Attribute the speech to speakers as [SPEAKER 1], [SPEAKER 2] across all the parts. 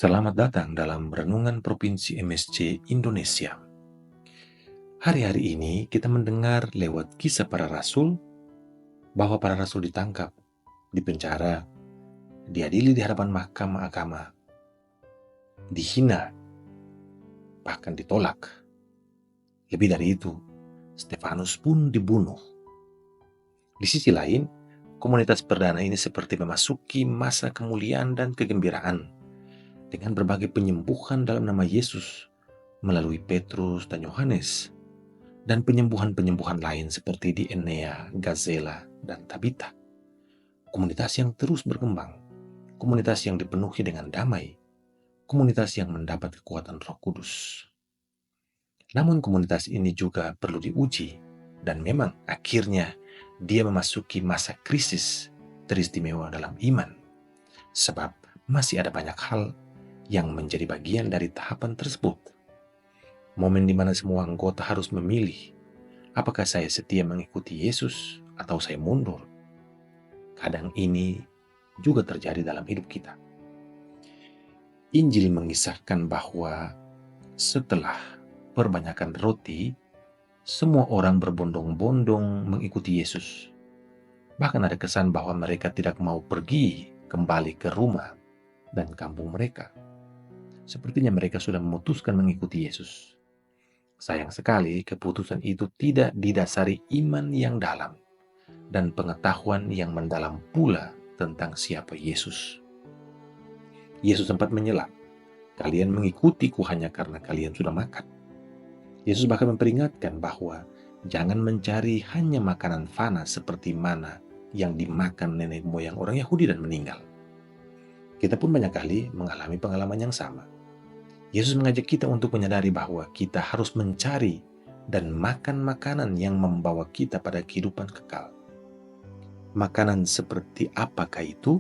[SPEAKER 1] Selamat datang dalam Renungan Provinsi MSC Indonesia. Hari-hari ini kita mendengar lewat kisah para rasul bahwa para rasul ditangkap, dipenjara, diadili di hadapan mahkamah agama, dihina, bahkan ditolak. Lebih dari itu, Stefanus pun dibunuh. Di sisi lain, komunitas perdana ini seperti memasuki masa kemuliaan dan kegembiraan dengan berbagai penyembuhan dalam nama Yesus melalui Petrus dan Yohanes, dan penyembuhan-penyembuhan lain seperti di Enea, Gazela, dan Tabita. Komunitas yang terus berkembang, komunitas yang dipenuhi dengan damai, komunitas yang mendapat kekuatan Roh Kudus. Namun komunitas ini juga perlu diuji, dan memang akhirnya dia memasuki masa krisis teristimewa dalam iman, sebab masih ada banyak hal yang menjadi bagian dari tahapan tersebut. Momen di mana semua anggota harus memilih, apakah saya setia mengikuti Yesus atau saya mundur? Kadang ini juga terjadi dalam hidup kita. Injil mengisahkan bahwa setelah perbanyakan roti, semua orang berbondong-bondong mengikuti Yesus. Bahkan ada kesan bahwa mereka tidak mau pergi kembali ke rumah dan kampung mereka. Sepertinya mereka sudah memutuskan mengikuti Yesus. Sayang sekali, keputusan itu tidak didasari iman yang dalam dan pengetahuan yang mendalam pula tentang siapa Yesus. Yesus sempat menyela, "Kalian mengikutiku hanya karena kalian sudah makan." Yesus bahkan memperingatkan bahwa jangan mencari hanya makanan fana seperti mana yang dimakan nenek moyang orang Yahudi dan meninggal. Kita pun banyak kali mengalami pengalaman yang sama. Yesus mengajak kita untuk menyadari bahwa kita harus mencari dan makan makanan yang membawa kita pada kehidupan kekal. Makanan seperti apakah itu?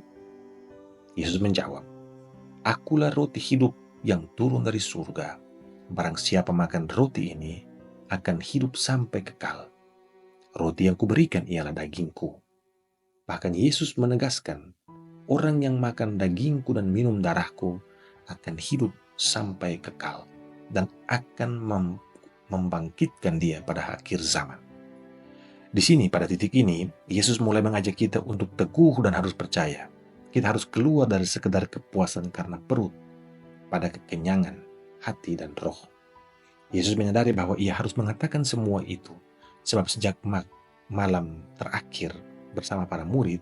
[SPEAKER 1] Yesus menjawab, "Akulah roti hidup yang turun dari surga. Barang siapa makan roti ini akan hidup sampai kekal. Roti yang kuberikan ialah dagingku." Bahkan Yesus menegaskan, orang yang makan dagingku dan minum darahku akan hidup sampai kekal dan akan membangkitkan dia pada akhir zaman. Di sini, pada titik ini, Yesus mulai mengajak kita untuk teguh dan harus percaya. Kita harus keluar dari sekedar kepuasan karena perut pada kekenyangan hati dan roh. Yesus menyadari bahwa ia harus mengatakan semua itu, sebab sejak malam terakhir bersama para murid,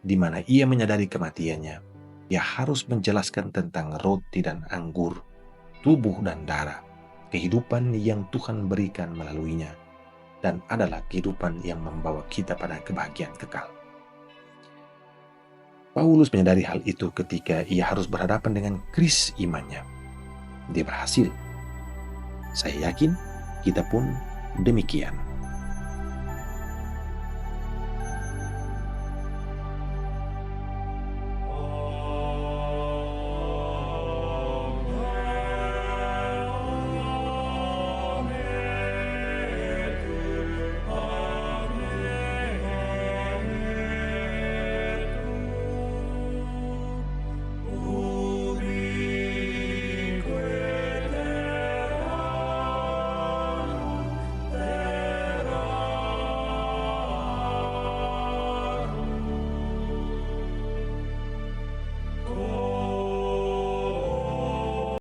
[SPEAKER 1] di mana ia menyadari kematiannya, ia harus menjelaskan tentang roti dan anggur, tubuh dan darah, kehidupan yang Tuhan berikan melaluinya, dan adalah kehidupan yang membawa kita pada kebahagiaan kekal. Paulus menyadari hal itu ketika ia harus berhadapan dengan krisis imannya. Dia berhasil. Saya yakin kita pun demikian.